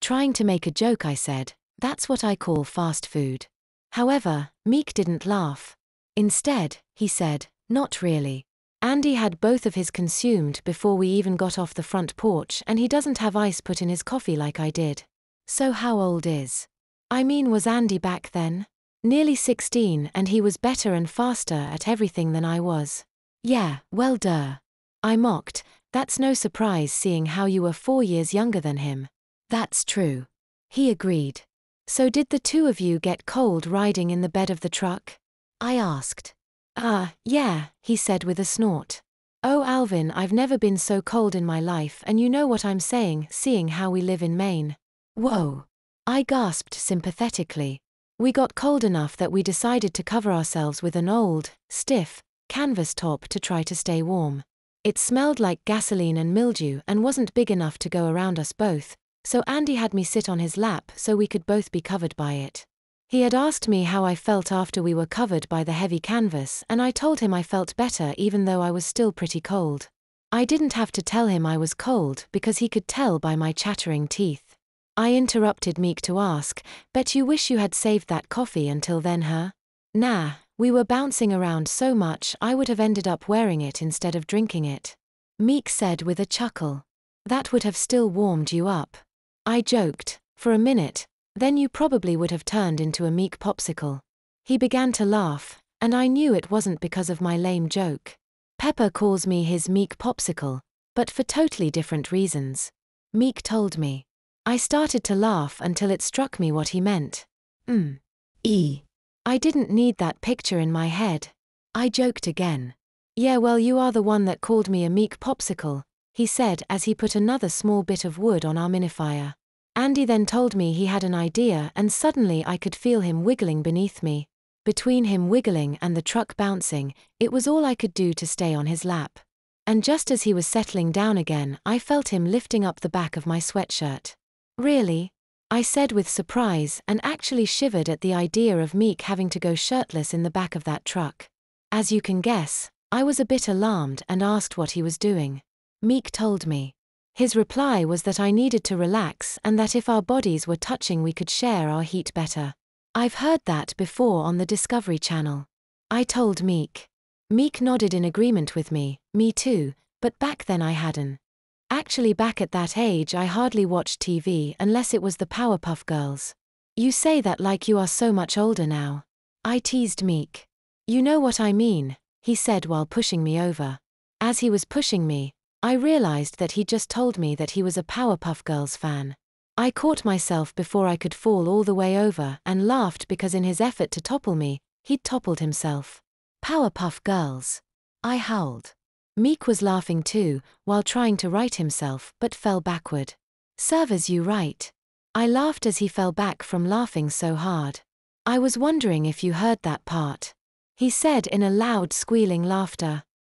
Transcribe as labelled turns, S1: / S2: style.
S1: Trying to make a joke, I said, "That's what I call fast food." However, Meek didn't laugh. Instead, he said, "Not really. Andy had both of his consumed before we even got off the front porch, and he doesn't have ice put in his coffee like I did." So how old is? I mean, was Andy back then? Nearly 16, and he was better and faster at everything than I was. Yeah, well duh. I mocked. That's no surprise seeing how you were 4 years younger than him. That's true. He agreed. So did the two of you get cold riding in the bed of the truck? I asked. Yeah, he said with a snort. Oh Alvin, I've never been so cold in my life, and you know what I'm saying, seeing how we live in Maine. Whoa. I gasped sympathetically. We got cold enough that we decided to cover ourselves with an old, stiff, canvas top to try to stay warm. It smelled like gasoline and mildew and wasn't big enough to go around us both, so Andy had me sit on his lap so we could both be covered by it. He had asked me how I felt after we were covered by the heavy canvas, and I told him I felt better even though I was still pretty cold. I didn't have to tell him I was cold because he could tell by my chattering teeth. I interrupted Meek to ask, "Bet you wish you had saved that coffee until then, huh?" Nah, we were bouncing around so much I would have ended up wearing it instead of drinking it. Meek said with a chuckle. That would have still warmed you up. I joked, for a minute. Then you probably would have turned into a Meek popsicle. He began to laugh, and I knew it wasn't because of my lame joke. Pepper calls me his Meek popsicle, but for totally different reasons. Meek told me. I started to laugh until it struck me what he meant. I didn't need that picture in my head. I joked again. Yeah, well, you are the one that called me a Meek popsicle, he said as he put another small bit of wood on our minifire. Andy then told me he had an idea, and suddenly I could feel him wiggling beneath me. Between him wiggling and the truck bouncing, it was all I could do to stay on his lap. And just as he was settling down again, I felt him lifting up the back of my sweatshirt. Really? I said with surprise, and actually shivered at the idea of Meek having to go shirtless in the back of that truck. As you can guess, I was a bit alarmed and asked what he was doing. Meek told me. His reply was that I needed to relax and that if our bodies were touching we could share our heat better. I've heard that before on the Discovery Channel. I told Meek. Meek nodded in agreement with me too, but back then I hadn't. Actually, back at that age I hardly watched TV unless it was the Powerpuff Girls. You say that like you are so much older now. I teased Meek. You know what I mean, he said while pushing me over. As he was pushing me, I realized that he just told me that he was a Powerpuff Girls fan. I caught myself before I could fall all the way over and laughed because in his effort to topple me, he'd toppled himself. Powerpuff Girls. I howled. Meek was laughing too, while trying to right himself, but fell backward. Servers you right. I laughed as he fell back from laughing so hard. I was wondering if you heard that part. He said in a loud squealing laughter.